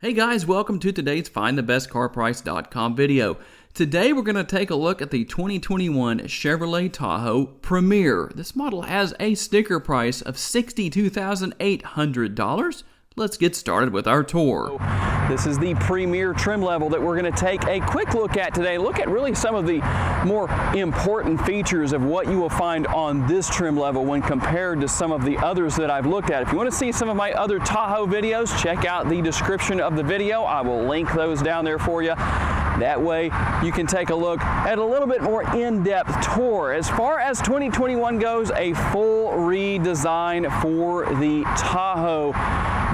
Hey guys, welcome to today's FindTheBestCarPrice.com video. Today we're going to take a look at the 2021 Chevrolet Tahoe Premier. This model has a sticker price of $62,800. Let's get started with our tour. This is the Premier trim level that we're going to take a quick look at today. Look at really some of the more important features of what you will find on this trim level when compared to some of the others that I've looked at. If you want to see some of my other Tahoe videos, check out the description of the video. I will link those down there for you. That way you can take a look at a little bit more in-depth tour. As far as 2021 goes, a full redesign for the Tahoe.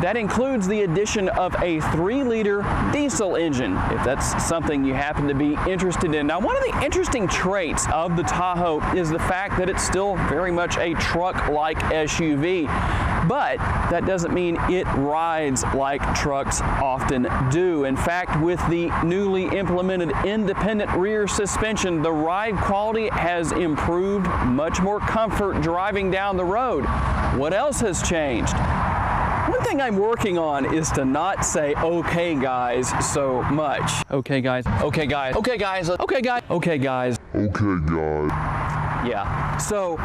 That includes the addition of a 3-liter diesel engine, if that's something you happen to be interested in. Now, one of the interesting traits of the Tahoe is the fact that it's still very much a truck-like SUV, but that doesn't mean it rides like trucks often do. In fact, with the newly implemented independent rear suspension, the ride quality has improved, much more comfort driving down the road. What else has changed? One thing I'm working on is to not say "okay guys" so much. Okay guys, okay guys, okay guys, okay guys, okay guys, okay guys. Yeah, so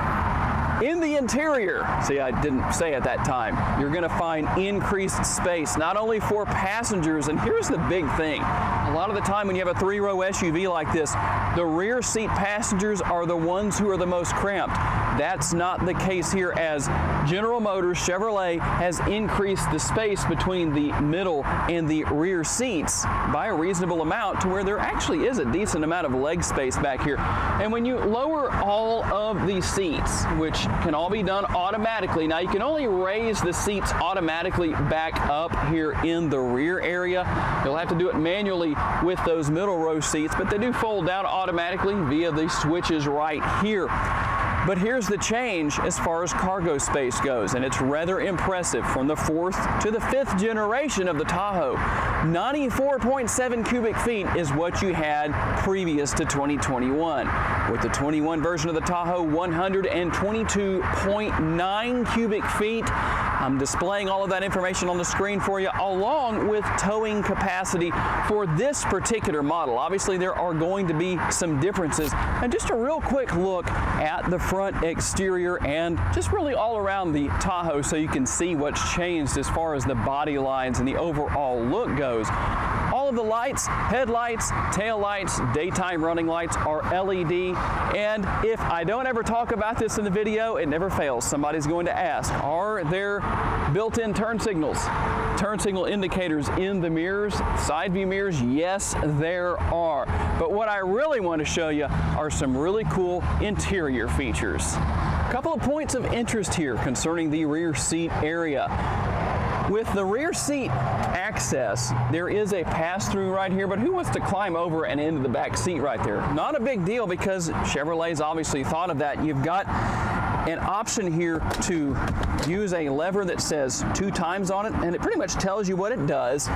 in the interior, see, I didn't say at that time, you're going to find increased space, not only for passengers, and here's the big thing. A lot of the time when you have a 3-row SUV like this, the rear seat passengers are the ones who are the most cramped. That's not the case here, as General Motors Chevrolet has increased the space between the middle and the rear seats by a reasonable amount to where there actually is a decent amount of leg space back here. And when you lower all of the seats, which can all be done automatically. Now, you can only raise the seats automatically back up here in the rear area. You'll have to do it manually with those middle row seats, but they do fold down automatically via the switches right here. But here's the change as far as cargo space goes, and it's rather impressive. From the 4th to the 5th generation of the Tahoe, 94.7 cubic feet is what you had previous to 2021. With the 21 version of the Tahoe, 122.9 cubic feet. I'm displaying all of that information on the screen for you, along with towing capacity for this particular model. Obviously, there are going to be some differences. And just a real quick look at the front exterior and just really all around the Tahoe so you can see what's changed as far as the body lines and the overall look goes. All of the lights, headlights, tail lights, daytime running lights are LED. And if I don't ever talk about this in the video, it never fails. Somebody's going to ask, are there built-in turn signals, turn signal indicators in the mirrors, side view mirrors? Yes, there are. But what I really want to show you are some really cool interior features. A couple of points of interest here concerning the rear seat area. With the rear seat access, there is a pass-through right here, but who wants to climb over and into the back seat right there? Not a big deal, because Chevrolet's obviously thought of that. You've got an option here to use a lever that says 2 times on it, and it pretty much tells you what it does.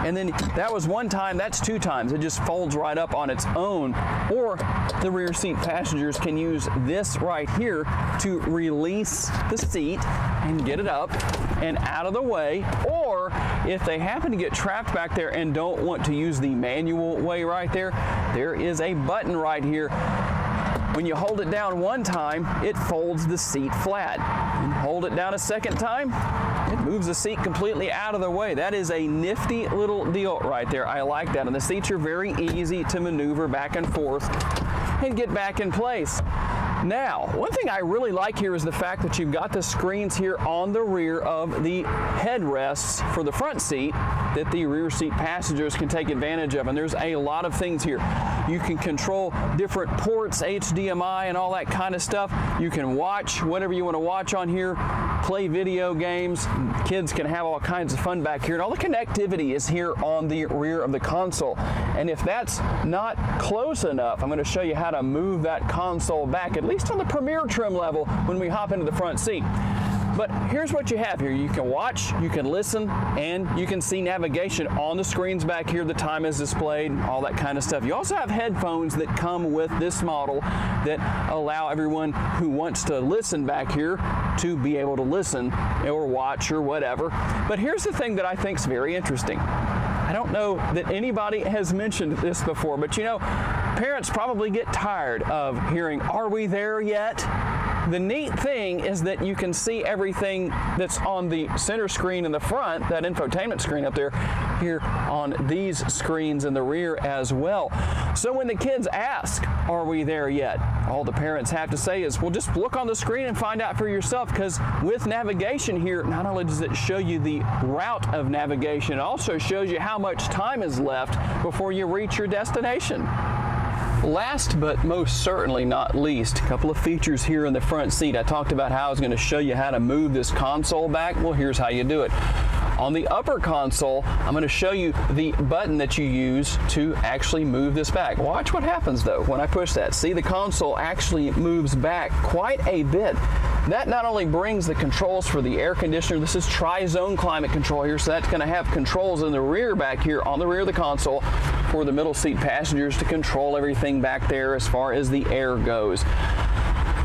And then that was 1 time, that's 2 times. It just folds right up on its own. Or the rear seat passengers can use this right here to release the seat and get it up and out of the way. Or if they happen to get trapped back there and don't want to use the manual way right there, there is a button right here. When you hold it down 1 time, it folds the seat flat. And hold it down a 2nd time, it moves the seat completely out of the way. That is a nifty little deal right there. I like that. And the seats are very easy to maneuver back and forth and get back in place. Now, one thing I really like here is the fact that you've got the screens here on the rear of the headrests for the front seat that the rear seat passengers can take advantage of. And there's a lot of things here. You can control different ports, HDMI and all that kind of stuff. You can watch whatever you want to watch on here, play video games. Kids can have all kinds of fun back here. And all the connectivity is here on the rear of the console. And if that's not close enough, I'm going to show you how to move that console back, at least on the Premier trim level, when we hop into the front seat. But here's what you have here. You can watch, you can listen, and you can see navigation on the screens back here. The time is displayed, all that kind of stuff. You also have headphones that come with this model that allow everyone who wants to listen back here to be able to listen or watch or whatever. But here's the thing that I think is very interesting. I don't know that anybody has mentioned this before, but you know, parents probably get tired of hearing, "Are we there yet?" The neat thing is that you can see everything that's on the center screen in the front, that infotainment screen up there, here on these screens in the rear as well. So when the kids ask, "Are we there yet?" all the parents have to say is, well, just look on the screen and find out for yourself, because with navigation here, not only does it show you the route of navigation, it also shows you how much time is left before you reach your destination. Last but most certainly not least, a couple of features here in the front seat. I talked about how I was going to show you how to move this console back. Well, here's how you do it. On the upper console, I'm going to show you the button that you use to actually move this back. Watch what happens though when I push that. See, the console actually moves back quite a bit. That not only brings the controls for the air conditioner, this is tri-zone climate control here, so that's going to have controls in the rear back here on the rear of the console for the middle seat passengers to control everything back there as far as the air goes.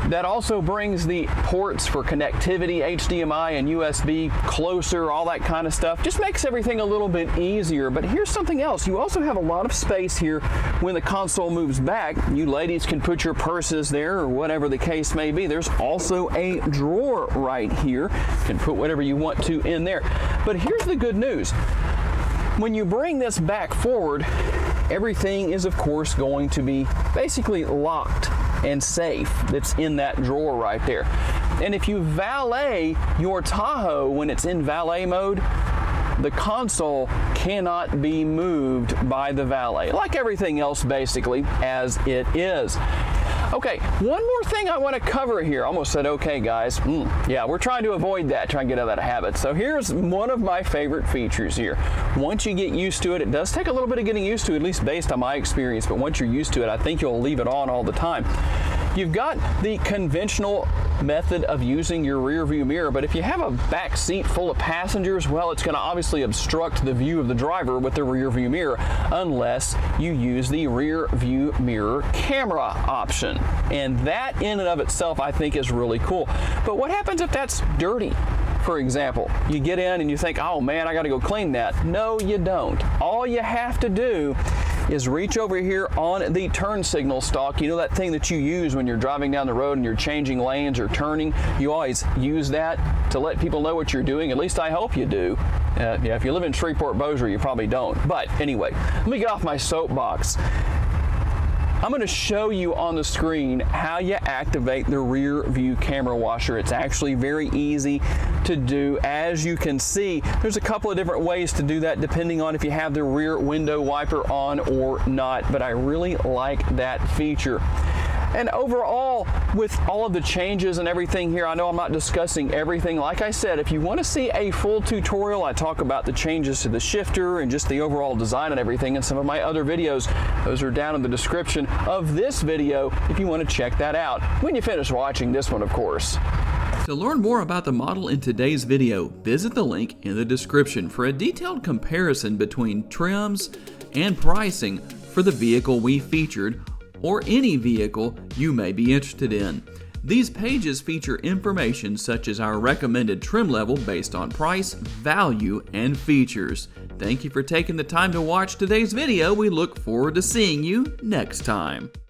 That also brings the ports for connectivity, HDMI and USB closer, all that kind of stuff. Just makes everything a little bit easier. But here's something else. You also have a lot of space here when the console moves back. You ladies can put your purses there or whatever the case may be. There's also a drawer right here. You can put whatever you want to in there. But here's the good news. When you bring this back forward, everything is of course going to be basically locked and safe that's in that drawer right there. And if you valet your Tahoe when it's in valet mode, the console cannot be moved by the valet, like everything else basically as it is. Okay, one more thing I want to cover here. Almost said okay, guys. Yeah, we're trying to avoid that, trying to get out of that habit. So here's one of my favorite features here. Once you get used to it, it does take a little bit of getting used to, at least based on my experience, but once you're used to it, I think you'll leave it on all the time. You've got the conventional method of using your rear view mirror, but if you have a back seat full of passengers, well, it's going to obviously obstruct the view of the driver with the rear view mirror unless you use the rear view mirror camera option. And that in and of itself I think is really cool. But what happens if that's dirty? For example, you get in and you think, oh man, I got to go clean that. No, you don't. All you have to do is reach over here on the turn signal stalk. You know that thing that you use when you're driving down the road and you're changing lanes or turning? You always use that to let people know what you're doing. At least I hope you do. Yeah, if you live in Shreveport-Bossier, you probably don't. But anyway, let me get off my soapbox. I'm going to show you on the screen how you activate the rear view camera washer. It's actually very easy to do. As you can see, there's a couple of different ways to do that depending on if you have the rear window wiper on or not, but I really like that feature. And overall, with all of the changes and everything here, I know I'm not discussing everything. Like I said, if you want to see a full tutorial, I talk about the changes to the shifter and just the overall design and everything in some of my other videos. Those are down in the description of this video if you want to check that out when you finish watching this one, of course. To learn more about the model in today's video, visit the link in the description for a detailed comparison between trims and pricing for the vehicle we featured or any vehicle you may be interested in. These pages feature information such as our recommended trim level based on price, value, and features. Thank you for taking the time to watch today's video. We look forward to seeing you next time.